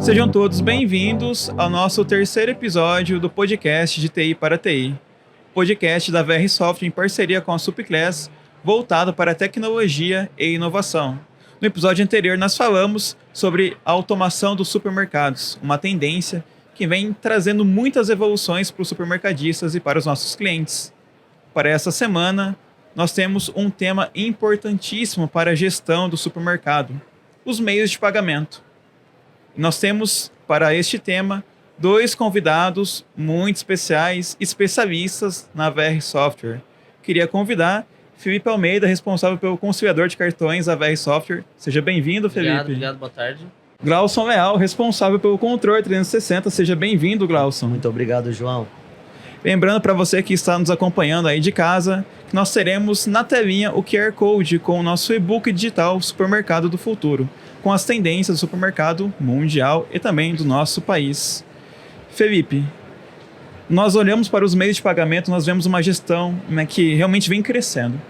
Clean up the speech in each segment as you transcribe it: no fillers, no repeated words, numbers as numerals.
Sejam todos bem-vindos ao nosso terceiro episódio do podcast de TI para TI, podcast da VR Software em parceria com a Supclass, voltado para tecnologia e inovação. No episódio anterior nós falamos sobre a automação dos supermercados, uma tendência que vem trazendo muitas evoluções para os supermercadistas e para os nossos clientes. Para essa semana, nós temos um tema importantíssimo para a gestão do supermercado, os meios de pagamento. Nós temos, para este tema, dois convidados muito especiais, especialistas na VR Software. Queria convidar Felipe Almeida, responsável pelo conciliador de cartões da VR Software. Seja bem-vindo, Felipe. Obrigado, boa tarde. Glauson Leal, responsável pelo controle 360. Seja bem-vindo, Glauson. Muito obrigado, João. Lembrando para você que está nos acompanhando aí de casa, que nós teremos na telinha o QR Code com o nosso e-book digital Supermercado do Futuro, com as tendências do supermercado mundial e também do nosso país. Felipe, nós olhamos para os meios de pagamento, nós vemos uma gestão, né, que realmente vem crescendo.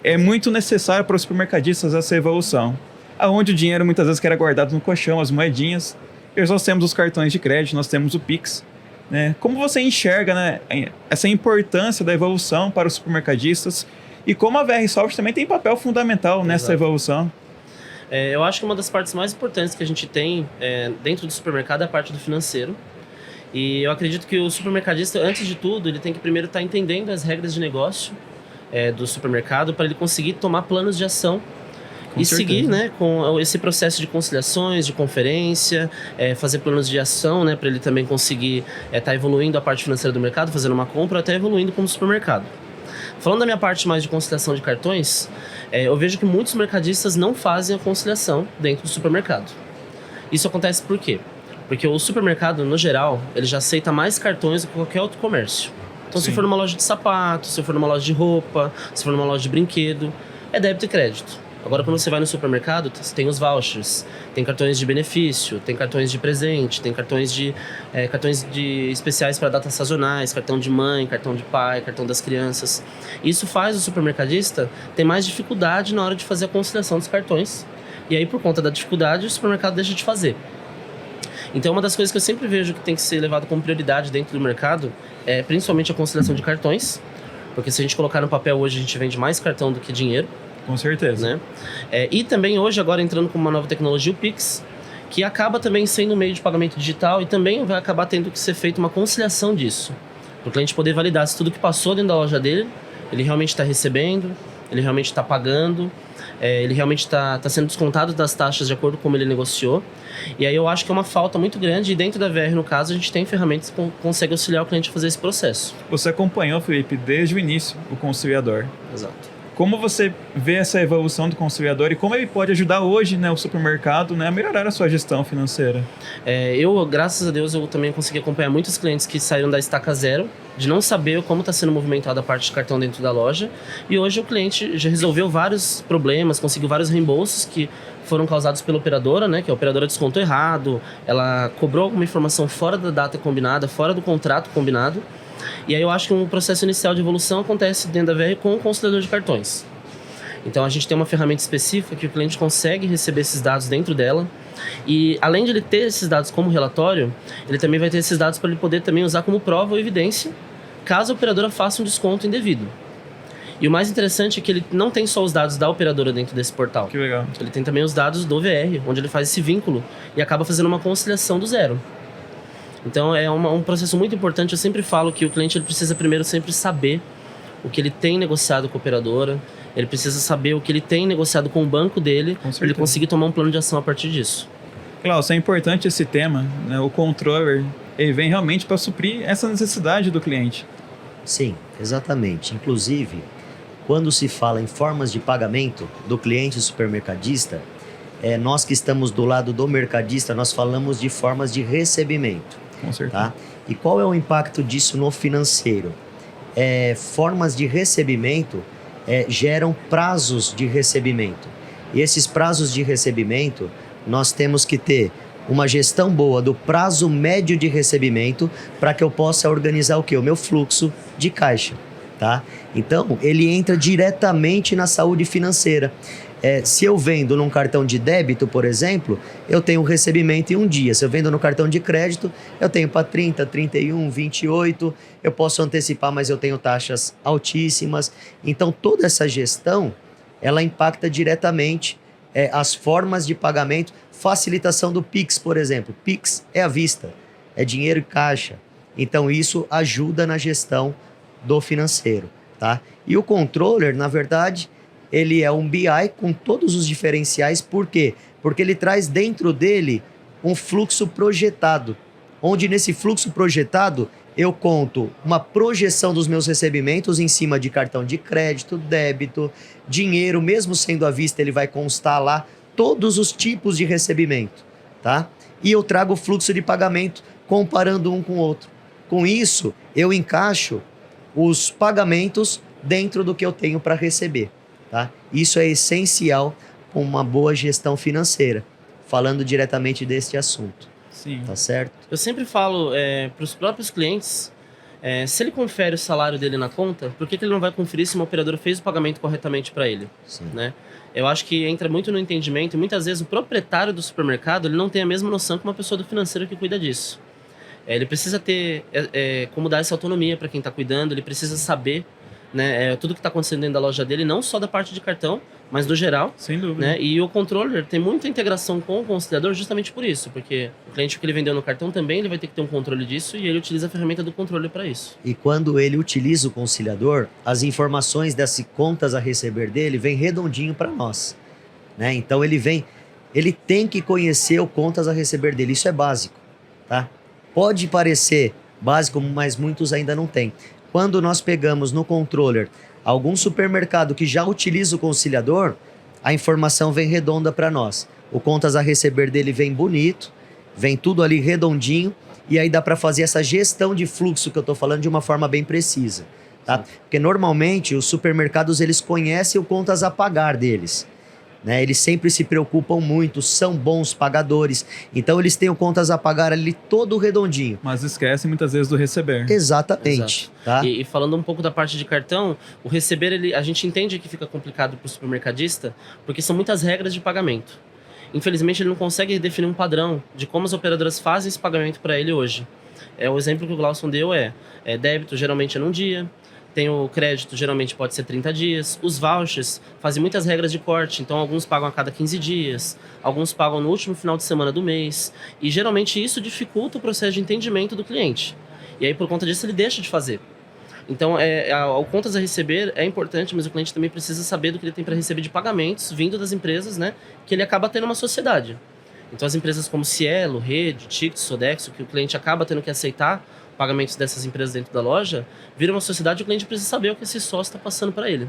É muito necessário para os supermercadistas essa evolução. Aonde o dinheiro muitas vezes era guardado no colchão, as moedinhas, nós temos os cartões de crédito, nós temos o Pix. Né? Como você enxerga, né, essa importância da evolução para os supermercadistas e como a VR Software também tem papel fundamental nessa evolução? Eu acho que uma das partes mais importantes que a gente tem dentro do supermercado é a parte do financeiro. E eu acredito que o supermercadista, antes de tudo, ele tem que primeiro estar entendendo as regras de negócio do supermercado para ele conseguir tomar planos de ação e seguir, né, com esse processo de conciliações, de conferência, fazer planos de ação, né, para ele também conseguir estar evoluindo a parte financeira do mercado, fazendo uma compra, até evoluindo como supermercado. Falando da minha parte mais de conciliação de cartões, eu vejo que muitos mercadistas não fazem a conciliação dentro do supermercado. Isso acontece por quê? Porque o supermercado, no geral, ele já aceita mais cartões do que qualquer outro comércio. Então, se for numa loja de sapato, se for numa loja de roupa, se for numa loja de brinquedo, é débito e crédito. Agora, quando você vai no supermercado, tem os vouchers, tem cartões de benefício, tem cartões de presente, tem cartões de especiais para datas sazonais, cartão de mãe, cartão de pai, cartão das crianças. Isso faz o supermercadista ter mais dificuldade na hora de fazer a conciliação dos cartões. E aí, por conta da dificuldade, o supermercado deixa de fazer. Então, uma das coisas que eu sempre vejo que tem que ser levado como prioridade dentro do mercado é principalmente a conciliação de cartões, porque se a gente colocar no papel hoje, a gente vende mais cartão do que dinheiro. Com certeza. Né? E também hoje, agora entrando com uma nova tecnologia, o Pix, que acaba também sendo um meio de pagamento digital e também vai acabar tendo que ser feita uma conciliação disso. Para o cliente poder validar se tudo que passou dentro da loja dele, ele realmente está recebendo, ele realmente está pagando, ele realmente está sendo descontado das taxas de acordo com como ele negociou. E aí eu acho que é uma falta muito grande e dentro da VR, no caso, a gente tem ferramentas que conseguem auxiliar o cliente a fazer esse processo. Você acompanhou, Felipe, desde o início o conciliador. Exato. Como você vê essa evolução do conciliador e como ele pode ajudar hoje, né, o supermercado, né, a melhorar a sua gestão financeira? Graças a Deus, eu também consegui acompanhar muitos clientes que saíram da estaca zero, de não saber como está sendo movimentada a parte de cartão dentro da loja. E hoje o cliente já resolveu vários problemas, conseguiu vários reembolsos que foram causados pela operadora, né, que a operadora descontou errado, ela cobrou alguma informação fora da data combinada, fora do contrato combinado. E aí eu acho que um processo inicial de evolução acontece dentro da VR com o conciliador de cartões. Então a gente tem uma ferramenta específica que o cliente consegue receber esses dados dentro dela. E além de ele ter esses dados como relatório, ele também vai ter esses dados para ele poder também usar como prova ou evidência, caso a operadora faça um desconto indevido. E o mais interessante é que ele não tem só os dados da operadora dentro desse portal. Que legal. Ele tem também os dados do VR, onde ele faz esse vínculo e acaba fazendo uma conciliação do zero. Então é um processo muito importante. Eu sempre falo que o cliente ele precisa primeiro sempre saber o que ele tem negociado com a operadora, ele precisa saber o que ele tem negociado com o banco dele, para ele conseguir tomar um plano de ação a partir disso. Klaus, é importante esse tema, né? O controller ele vem realmente para suprir essa necessidade do cliente. Sim, exatamente. Inclusive, quando se fala em formas de pagamento do cliente supermercadista, nós que estamos do lado do mercadista, nós falamos de formas de recebimento. Com certeza. Tá? E qual é o impacto disso no financeiro? Formas de recebimento geram prazos de recebimento. E esses prazos de recebimento, nós temos que ter uma gestão boa do prazo médio de recebimento para que eu possa organizar o quê? O meu fluxo de caixa. Tá? Então, ele entra diretamente na saúde financeira. Se eu vendo num cartão de débito, por exemplo, eu tenho um recebimento em um dia. Se eu vendo no cartão de crédito, eu tenho para 30, 31, 28. Eu posso antecipar, mas eu tenho taxas altíssimas. Então, toda essa gestão, ela impacta diretamente as formas de pagamento. Facilitação do Pix, por exemplo. Pix é à vista, é dinheiro em caixa. Então, isso ajuda na gestão do financeiro, tá? E o controller, na verdade, ele é um BI com todos os diferenciais. Por quê? Porque ele traz dentro dele um fluxo projetado, onde nesse fluxo projetado eu conto uma projeção dos meus recebimentos em cima de cartão de crédito, débito, dinheiro, mesmo sendo à vista, ele vai constar lá todos os tipos de recebimento, tá? E eu trago o fluxo de pagamento comparando um com o outro. Com isso, eu encaixo os pagamentos dentro do que eu tenho para receber. Tá? Isso é essencial para uma boa gestão financeira, falando diretamente deste assunto. Sim. Tá certo? Eu sempre falo para os próprios clientes, se ele confere o salário dele na conta, por que ele não vai conferir se uma operadora fez o pagamento corretamente para ele? Sim. Né? Eu acho que entra muito no entendimento e muitas vezes o proprietário do supermercado ele não tem a mesma noção que uma pessoa do financeiro que cuida disso. Ele precisa ter como dar essa autonomia para quem está cuidando, ele precisa saber, né, tudo que está acontecendo dentro da loja dele, não só da parte de cartão, mas do geral. Sem dúvida. Né? E o controller tem muita integração com o conciliador justamente por isso, porque o cliente que ele vendeu no cartão também ele vai ter que ter um controle disso e ele utiliza a ferramenta do controle para isso. E quando ele utiliza o conciliador, as informações dessas contas a receber dele vem redondinho para nós. Né? Então ele tem que conhecer o contas a receber dele, isso é básico. Tá? Pode parecer básico, mas muitos ainda não têm. Quando nós pegamos no controller algum supermercado que já utiliza o conciliador, a informação vem redonda para nós. O contas a receber dele vem bonito, vem tudo ali redondinho, e aí dá para fazer essa gestão de fluxo que eu estou falando de uma forma bem precisa. Tá? Porque normalmente os supermercados eles conhecem o contas a pagar deles. Né? Eles sempre se preocupam muito, são bons pagadores, então eles têm o contas a pagar ali todo redondinho. Mas esquecem muitas vezes do receber. Exatamente. Tá? E falando um pouco da parte de cartão, o receber, a gente entende que fica complicado para o supermercadista, porque são muitas regras de pagamento. Infelizmente, ele não consegue definir um padrão de como as operadoras fazem esse pagamento para ele hoje. O exemplo que o Glauson deu débito geralmente é num dia, tem o crédito, geralmente pode ser 30 dias. Os vouchers fazem muitas regras de corte, então alguns pagam a cada 15 dias, alguns pagam no último final de semana do mês. E geralmente isso dificulta o processo de entendimento do cliente. E aí, por conta disso, ele deixa de fazer. Então, o contas a receber é importante, mas o cliente também precisa saber do que ele tem para receber de pagamentos vindo das empresas, né, que ele acaba tendo uma sociedade. Então, as empresas como Cielo, Rede, Ticket, Sodexo, que o cliente acaba tendo que aceitar pagamentos dessas empresas dentro da loja, vira uma sociedade e o cliente precisa saber o que esse sócio está passando para ele.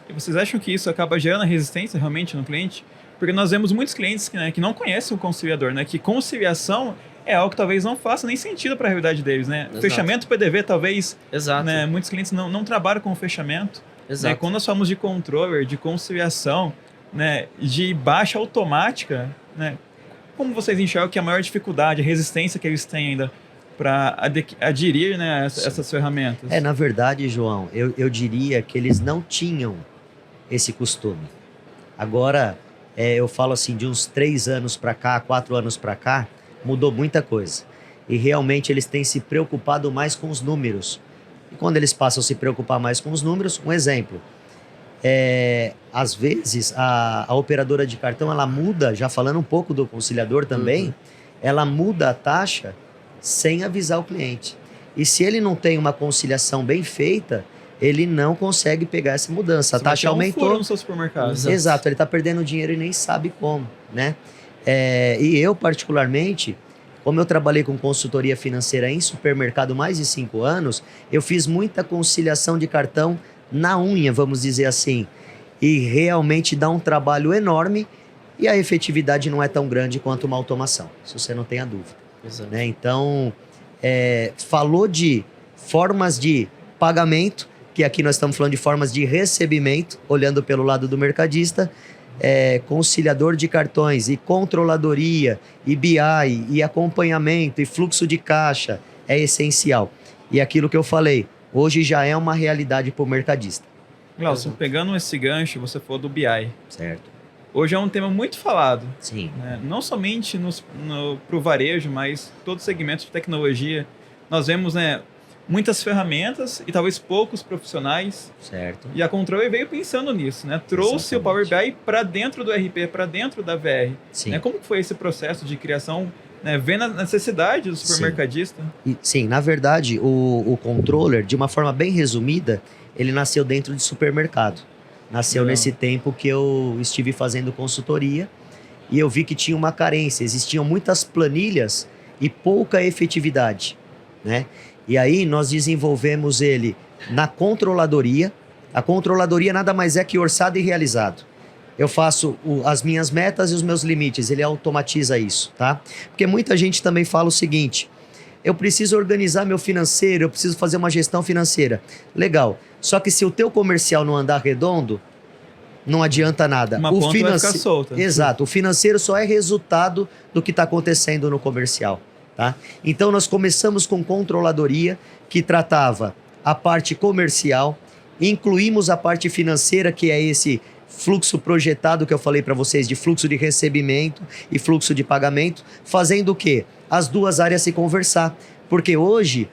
E vocês acham que isso acaba gerando resistência realmente no cliente? Porque nós vemos muitos clientes que não conhecem o conciliador, né? Que conciliação é algo que talvez não faça nem sentido para a realidade deles, né? Exato. Fechamento PDV, talvez. Exato. Né? Muitos clientes não trabalham com fechamento. Exato. Né? Quando nós falamos de controller, de conciliação, né? De baixa automática, né? Como vocês enxergam que a maior dificuldade, a resistência que eles têm ainda para aderir, né, essas ferramentas? Na verdade, João, eu diria que eles não tinham esse costume. Agora, eu falo assim, de uns 3 anos para cá, 4 anos para cá, mudou muita coisa. E realmente eles têm se preocupado mais com os números. E quando eles passam a se preocupar mais com os números, um exemplo, às vezes a operadora de cartão, ela muda, já falando um pouco do conciliador também, ela muda a taxa sem avisar o cliente. E se ele não tem uma conciliação bem feita, ele não consegue pegar essa mudança. A taxa aumentou. No seu supermercado. Exato, ele está perdendo dinheiro e nem sabe como, né? E eu, particularmente, como eu trabalhei com consultoria financeira em supermercado mais de 5 anos, eu fiz muita conciliação de cartão na unha, vamos dizer assim. E realmente dá um trabalho enorme e a efetividade não é tão grande quanto uma automação, se você não tem a dúvida. Né? Então, falou de formas de pagamento, que aqui nós estamos falando de formas de recebimento, olhando pelo lado do mercadista, conciliador de cartões e controladoria, e BI, e acompanhamento, e fluxo de caixa, é essencial. E aquilo que eu falei, hoje já é uma realidade para o mercadista. Glauson, pegando esse gancho, você falou do BI. Certo. hoje é um tema muito falado, Sim, né? Não somente para o varejo, mas todos os segmentos de tecnologia. Nós vemos, né, muitas ferramentas e talvez poucos profissionais. certo. E a Controle veio pensando nisso, né? Trouxe o Power BI para dentro do RP, para dentro da VR. Sim. Né? Como que foi esse processo de criação, né? Vendo a necessidade do supermercadista? Sim, na verdade, o controller, de uma forma bem resumida, ele nasceu dentro de supermercado. Nasceu Legal. nesse tempo que eu estive fazendo consultoria e eu vi que tinha uma carência. Existiam muitas planilhas e pouca efetividade, né? E aí nós desenvolvemos ele na controladoria. A controladoria nada mais é que orçado e realizado. Eu faço as minhas metas e os meus limites, ele automatiza isso, tá? Porque muita gente também fala o seguinte: eu preciso organizar meu financeiro, eu preciso fazer uma gestão financeira. Legal. Só que se o teu comercial não andar redondo, não adianta nada. Uma ponta vai ficar solta. Exato. O financeiro só é resultado do que está acontecendo no comercial, tá? Então nós começamos com controladoria, que tratava a parte comercial, incluímos a parte financeira, que é esse fluxo projetado que eu falei para vocês, de fluxo de recebimento e fluxo de pagamento, fazendo o quê? As duas áreas se conversar. Porque hoje,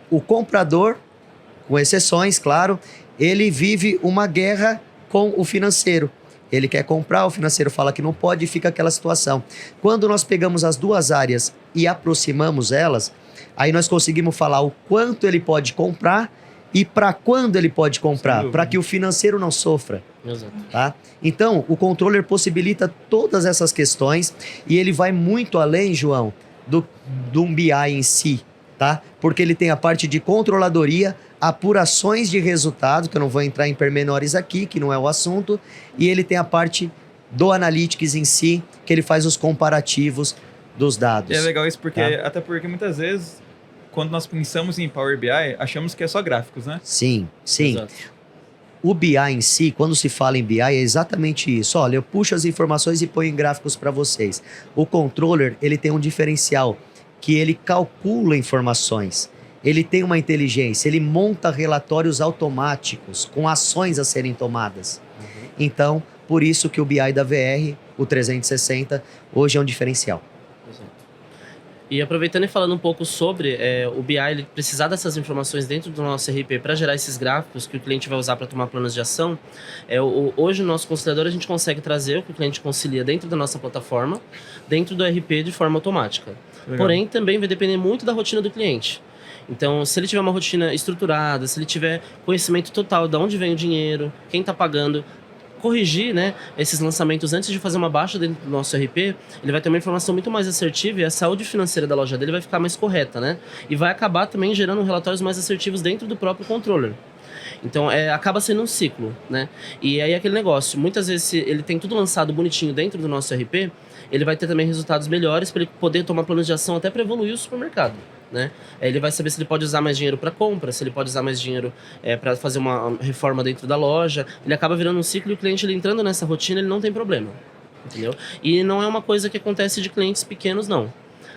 o comprador, com exceções, claro, ele vive uma guerra com o financeiro. Ele quer comprar, o financeiro fala que não pode e fica aquela situação. Quando nós pegamos as duas áreas e aproximamos elas, aí nós conseguimos falar o quanto ele pode comprar e para quando ele pode comprar, para que o financeiro não sofra. Exato. Tá? Então, o controller possibilita todas essas questões e ele vai muito além, João, do BI em si, tá? Porque ele tem a parte de controladoria, apurações de resultado, que eu não vou entrar em pormenores aqui, que não é o assunto, e ele tem a parte do Analytics em si, que ele faz os comparativos dos dados. E é legal isso porque, Tá. até porque muitas vezes, quando nós pensamos em Power BI, achamos que é só gráficos, né? Sim, sim. Exato. O BI em si, quando se fala em BI, é exatamente isso. Olha, eu puxo as informações e ponho em gráficos para vocês. O controller, ele tem um diferencial, que ele calcula informações. Ele tem uma inteligência, ele monta relatórios automáticos com ações a serem tomadas. Então, por isso que o BI da VR, o 360, hoje é um diferencial. Exato. E aproveitando e falando um pouco sobre o BI, ele precisar dessas informações dentro do nosso RP para gerar esses gráficos que o cliente vai usar para tomar planos de ação, hoje no nosso conciliador a gente consegue trazer o que o cliente concilia dentro da nossa plataforma, dentro do RP de forma automática. Legal. Porém, também vai depender muito da rotina do cliente. Então, se ele tiver uma rotina estruturada, se ele tiver conhecimento total de onde vem o dinheiro, quem está pagando, corrigir, né, esses lançamentos antes de fazer uma baixa dentro do nosso RP, ele vai ter uma informação muito mais assertiva e a saúde financeira da loja dele vai ficar mais correta, né? E vai acabar também gerando relatórios mais assertivos dentro do próprio controller. Então, acaba sendo um ciclo, né? E aí aquele negócio, muitas vezes se ele tem tudo lançado bonitinho dentro do nosso RP, ele vai ter também resultados melhores para ele poder tomar planos de ação até para evoluir o supermercado, né? Ele vai saber se ele pode usar mais dinheiro para compra, se ele pode usar mais dinheiro para fazer uma reforma dentro da loja. Ele acaba virando um ciclo e o cliente, ele entrando nessa rotina, ele não tem problema, entendeu? E não é uma coisa que acontece de clientes pequenos, não.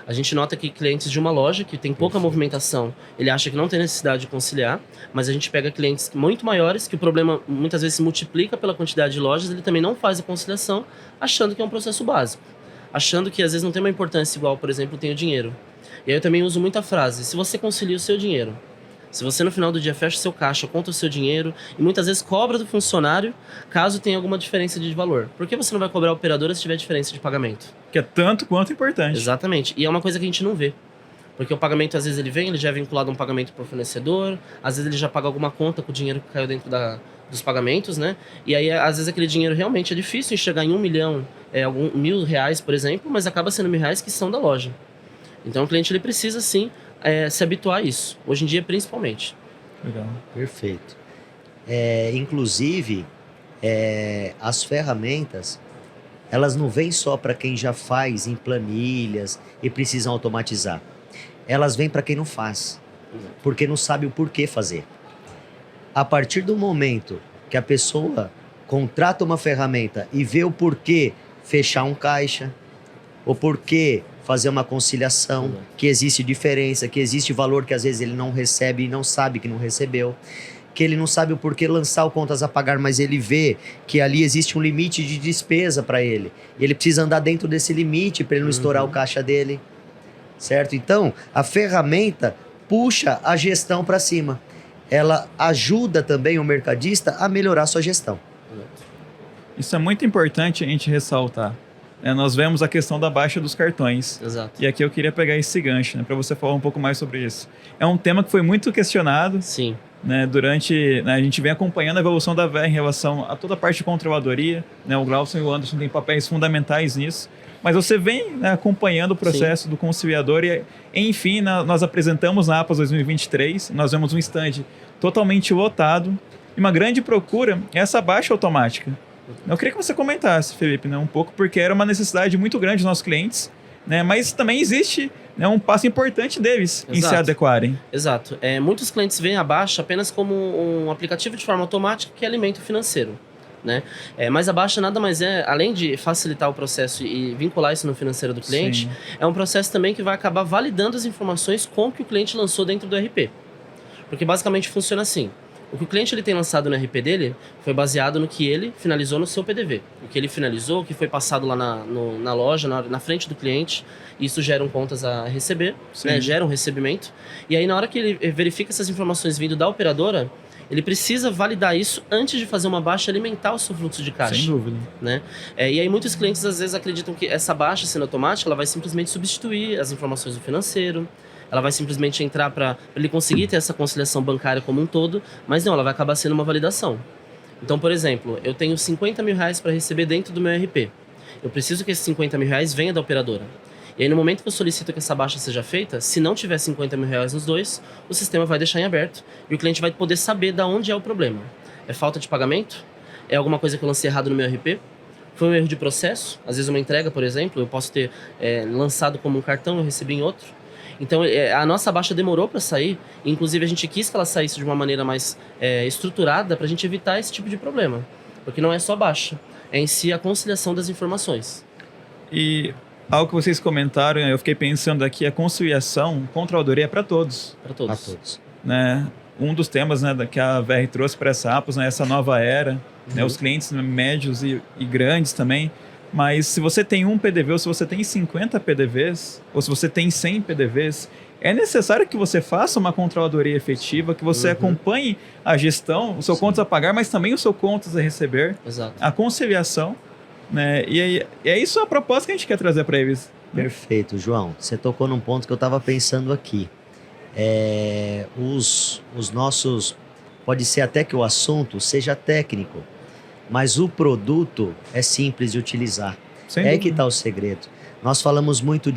A gente nota que clientes de uma loja que tem pouca movimentação, ele acha que não tem necessidade de conciliar, mas a gente pega clientes muito maiores, que o problema muitas vezes se multiplica pela quantidade de lojas, ele também não faz a conciliação, achando que é um processo básico. Achando que às vezes não tem uma importância igual, por exemplo, tem o dinheiro. E aí eu também uso muita frase: se você concilia o seu dinheiro, se você no final do dia fecha o seu caixa, conta o seu dinheiro e muitas vezes cobra do funcionário caso tenha alguma diferença de valor. Por que você não vai cobrar a operadora se tiver diferença de pagamento? Que é tanto quanto importante. Exatamente. E é uma coisa que a gente não vê. Porque o pagamento, às vezes, ele já é vinculado a um pagamento para o fornecedor, às vezes ele já paga alguma conta com o dinheiro que caiu dentro dos pagamentos, né? E aí, às vezes, aquele dinheiro realmente é difícil enxergar em 1 milhão, R$1.000, por exemplo, mas acaba sendo R$1.000 que são da loja. Então, o cliente ele precisa, sim, se habituar a isso. Hoje em dia, principalmente. Legal. Perfeito. Inclusive, as ferramentas, elas não vêm só para quem já faz em planilhas e precisam automatizar. Elas vêm para quem não faz, porque não sabe o porquê fazer. A partir do momento que a pessoa contrata uma ferramenta e vê o porquê fechar um caixa, o porquê fazer uma conciliação, que existe diferença, que existe valor que às vezes ele não recebe e não sabe que não recebeu, que ele não sabe o porquê lançar o contas a pagar, mas ele vê que ali existe um limite de despesa para ele. E ele precisa andar dentro desse limite para ele não estourar o caixa dele, certo? Então, a ferramenta puxa a gestão para cima. Ela ajuda também o mercadista a melhorar sua gestão. Isso é muito importante a gente ressaltar. Nós vemos a questão da baixa dos cartões. Exato. E aqui eu queria pegar esse gancho, né, para você falar um pouco mais sobre isso. É um tema que foi muito questionado. Sim. Né, durante, né, a gente vem acompanhando a evolução da VR em relação a toda a parte de controladoria, né, o Glauson e o Anderson têm papéis fundamentais nisso, mas você vem, né, acompanhando o processo do conciliador e, enfim, nós apresentamos na APAS 2023, nós vemos um stand totalmente lotado e uma grande procura é essa baixa automática. Eu queria que você comentasse, Felipe, né, um pouco, porque era uma necessidade muito grande dos nossos clientes, né, mas também existe, né, um passo importante deles em se adequarem. Exato. Muitos clientes veem a baixa apenas como um aplicativo de forma automática que alimenta o financeiro. Né? Mas a baixa nada mais é, além de facilitar o processo e vincular isso no financeiro do cliente, Sim. é um processo também que vai acabar validando as informações com que o cliente lançou dentro do RP. Porque basicamente funciona assim. O que o cliente ele tem lançado no RP dele foi baseado no que ele finalizou no seu PDV. O que ele finalizou, o que foi passado lá na loja, na frente do cliente. Isso gera contas a receber, né? Gera um recebimento. E aí, na hora que ele verifica essas informações vindo da operadora, ele precisa validar isso antes de fazer uma baixa e alimentar o seu fluxo de caixa. Sem dúvida. Né? E aí muitos clientes às vezes acreditam que essa baixa sendo automática, ela vai simplesmente substituir as informações do financeiro, ela vai simplesmente entrar para ele conseguir ter essa conciliação bancária como um todo, mas não, ela vai acabar sendo uma validação. Então, por exemplo, eu tenho 50 mil reais para receber dentro do meu RP. Eu preciso que esses 50 mil reais venha da operadora. E aí, no momento que eu solicito que essa baixa seja feita, se não tiver 50 mil reais nos dois, o sistema vai deixar em aberto e o cliente vai poder saber de onde é o problema. É falta de pagamento? É alguma coisa que eu lancei errado no meu RP? Foi um erro de processo? Às vezes uma entrega, por exemplo, eu posso ter lançado como um cartão, eu recebi em outro. Então, a nossa baixa demorou para sair, inclusive a gente quis que ela saísse de uma maneira mais estruturada para a gente evitar esse tipo de problema. Porque não é só baixa, é em si a conciliação das informações. E algo que vocês comentaram, eu fiquei pensando aqui, a conciliação, controladoria é para todos. Para todos. Para todos. Né? Um dos temas, né, que a VR trouxe para essa APAS, né, essa nova era, né, os clientes médios e grandes também. Mas se você tem um PDV ou se você tem 50 PDVs, ou se você tem 100 PDVs, é necessário que você faça uma controladoria efetiva, que você acompanhe a gestão, o seu contas a pagar, mas também o seu contas a receber, Exato. a conciliação. Né? E é isso a proposta que a gente quer trazer para eles. Perfeito, João. Você tocou num ponto que eu estava pensando aqui. Os nossos... Pode ser até que o assunto seja técnico, mas o produto é simples de utilizar. Sem dúvida. Que está o segredo. Nós falamos muito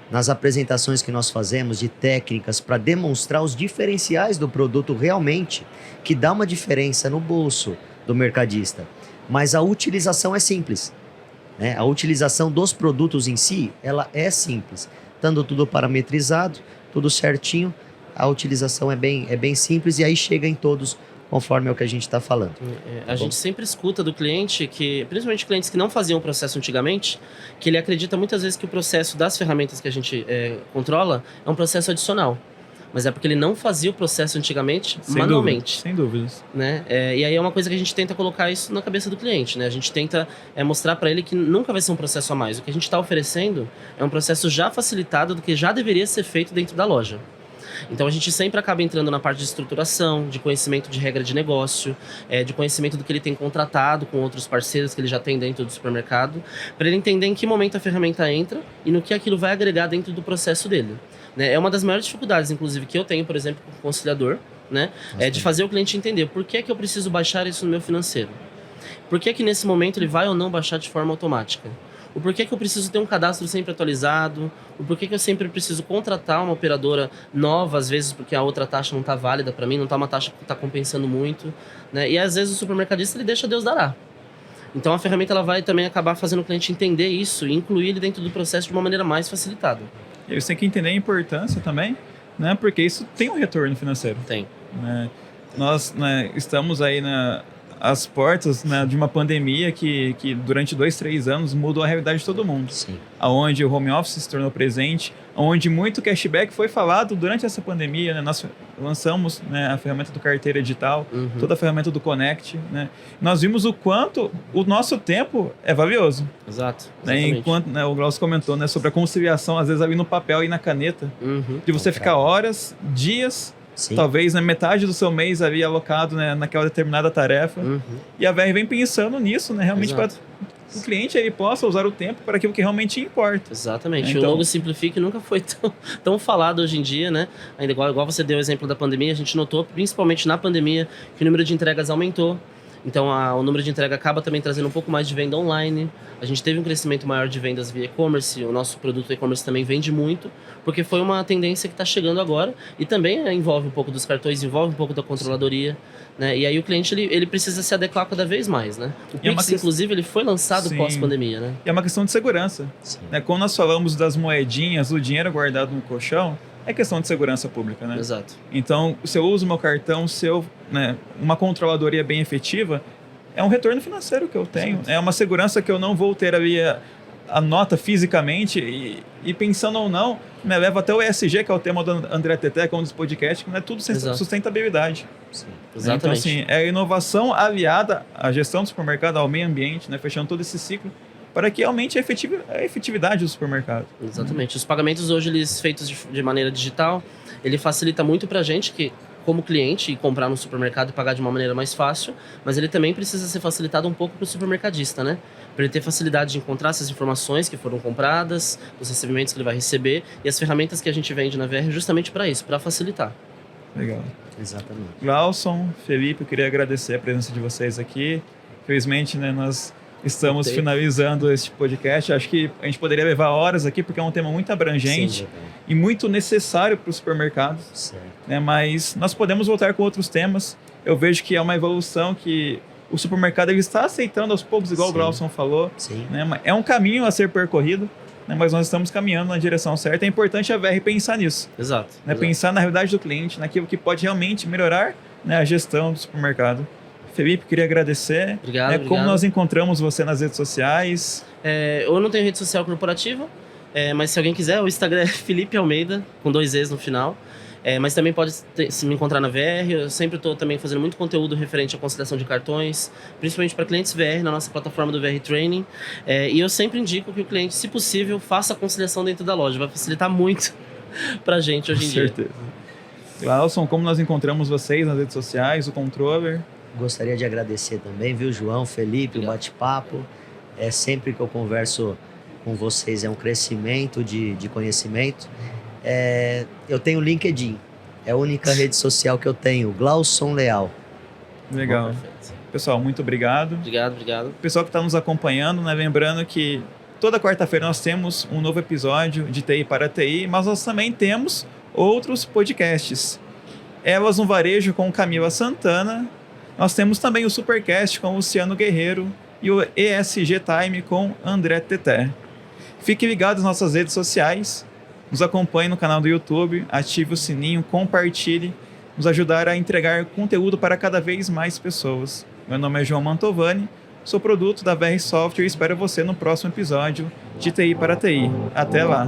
nas apresentações que nós fazemos, de técnicas para demonstrar os diferenciais do produto realmente, que dá uma diferença no bolso do mercadista. Mas a utilização é simples. Né? A utilização dos produtos em si, ela é simples. Estando tudo parametrizado, tudo certinho, a utilização é bem simples e aí chega em todos conforme é o que a gente está falando. A gente sempre escuta do cliente, principalmente clientes que não faziam o processo antigamente, que ele acredita muitas vezes que o processo das ferramentas que a gente controla é um processo adicional. Mas é porque ele não fazia o processo antigamente manualmente. Sem dúvidas. Né? E aí é uma coisa que a gente tenta colocar isso na cabeça do cliente. Né? A gente tenta mostrar para ele que nunca vai ser um processo a mais. O que a gente está oferecendo é um processo já facilitado do que já deveria ser feito dentro da loja. Então a gente sempre acaba entrando na parte de estruturação, de conhecimento de regra de negócio, de conhecimento do que ele tem contratado com outros parceiros que ele já tem dentro do supermercado, para ele entender em que momento a ferramenta entra e no que aquilo vai agregar dentro do processo dele. Né? É uma das maiores dificuldades, inclusive, que eu tenho, por exemplo, com o conciliador, né? De fazer o cliente entender por que eu preciso baixar isso no meu financeiro. Por que nesse momento ele vai ou não baixar de forma automática. O porquê que eu preciso ter um cadastro sempre atualizado, o porquê que eu sempre preciso contratar uma operadora nova, às vezes porque a outra taxa não está válida para mim, não está uma taxa que está compensando muito, né? E às vezes o supermercadista ele deixa Deus dará. Então a ferramenta ela vai também acabar fazendo o cliente entender isso e incluir ele dentro do processo de uma maneira mais facilitada. E você tem que entender a importância também, né? Porque isso tem um retorno financeiro. Tem. Né? Nós, né, estamos aí as portas, né, de uma pandemia que durante 2, 3 anos mudou a realidade de todo mundo. Sim. Onde o home office se tornou presente, onde muito cashback foi falado durante essa pandemia, né? Nós lançamos, né, a ferramenta do carteira digital, toda a ferramenta do Connect, né? Nós vimos o quanto o nosso tempo é valioso. Exato. Né? Enquanto, né, o Glaucio comentou, né, sobre a conciliação, às vezes ali no papel e na caneta, de você ficar horas, dias, Sim. talvez na metade do seu mês ali alocado, né, naquela determinada tarefa. E a VR vem pensando nisso, né, realmente para o cliente ele possa usar o tempo para aquilo que realmente importa. Exatamente. Então, o logo Simplifique nunca foi tão falado hoje em dia, né? Ainda igual você deu o exemplo da pandemia, a gente notou, principalmente na pandemia, que o número de entregas aumentou. Então, o número de entrega acaba também trazendo um pouco mais de venda online. A gente teve um crescimento maior de vendas via e-commerce. O nosso produto e-commerce também vende muito, porque foi uma tendência que está chegando agora. E também envolve um pouco dos cartões, envolve um pouco da controladoria. Né? E aí o cliente ele precisa se adequar cada vez mais. Né? O Pix, inclusive, ele foi lançado pós-pandemia. Né? E é uma questão de segurança. Né? Quando nós falamos das moedinhas, do dinheiro guardado no colchão, é questão de segurança pública, né? Exato. Então, se eu uso meu cartão, se eu, né, uma controladoria bem efetiva, é um retorno financeiro que eu tenho. Exato. É uma segurança que eu não vou ter ali a nota fisicamente e pensando ou não, me leva até o ESG, que é o tema do André Teté, que é um dos podcasts, que não é tudo sustentabilidade. Sim. Exatamente. Então, assim, é a inovação aliada à gestão do supermercado, ao meio ambiente, né, fechando todo esse ciclo, para que aumente a efetividade do supermercado. Exatamente. Os pagamentos hoje, eles feitos de maneira digital, ele facilita muito para a gente que, como cliente, comprar no supermercado e pagar de uma maneira mais fácil, mas ele também precisa ser facilitado um pouco para o supermercadista, né? Para ele ter facilidade de encontrar essas informações que foram compradas, os recebimentos que ele vai receber e as ferramentas que a gente vende na VR justamente para isso, para facilitar. Legal. Exatamente. Glauson, Felipe, eu queria agradecer a presença de vocês aqui. Infelizmente, né, nós estamos finalizando este podcast. Acho que a gente poderia levar horas aqui, porque é um tema muito abrangente e muito necessário para o supermercado. Né? Mas nós podemos voltar com outros temas. Eu vejo que é uma evolução que o supermercado ele está aceitando aos poucos, igual o Glauson falou. Né? É um caminho a ser percorrido, né? Mas nós estamos caminhando na direção certa. É importante a VR pensar nisso. Exato. Né? Pensar na realidade do cliente, naquilo que pode realmente melhorar, né, a gestão do supermercado. Felipe, queria agradecer. Obrigado. Como nós encontramos você nas redes sociais? Eu não tenho rede social corporativa, mas se alguém quiser, o Instagram é Felipe Almeida, com 2 E's no final. Mas também pode se me encontrar na VR. Eu sempre estou também fazendo muito conteúdo referente à conciliação de cartões, principalmente para clientes VR, na nossa plataforma do VR Training. E eu sempre indico que o cliente, se possível, faça a conciliação dentro da loja. Vai facilitar muito para a gente hoje em dia. Com certeza. Glauson, como nós encontramos vocês nas redes sociais, o controller? Gostaria de agradecer também, viu, João, Felipe, o bate-papo. Sempre que eu converso com vocês é um crescimento de conhecimento. Eu tenho o LinkedIn, é a única rede social que eu tenho, Glauson Leal. Legal. Pessoal, muito obrigado. Obrigado. Pessoal que está nos acompanhando, né, lembrando que toda quarta-feira nós temos um novo episódio de TI para TI, mas nós também temos outros podcasts. Elas no Varejo com Camila Santana. Nós temos também o Supercast com o Luciano Guerreiro e o ESG Time com André Teté. Fique ligado nas nossas redes sociais, nos acompanhe no canal do YouTube, ative o sininho, compartilhe, nos ajudar a entregar conteúdo para cada vez mais pessoas. Meu nome é João Mantovani, sou produto da VR Software e espero você no próximo episódio de TI para TI. Até lá!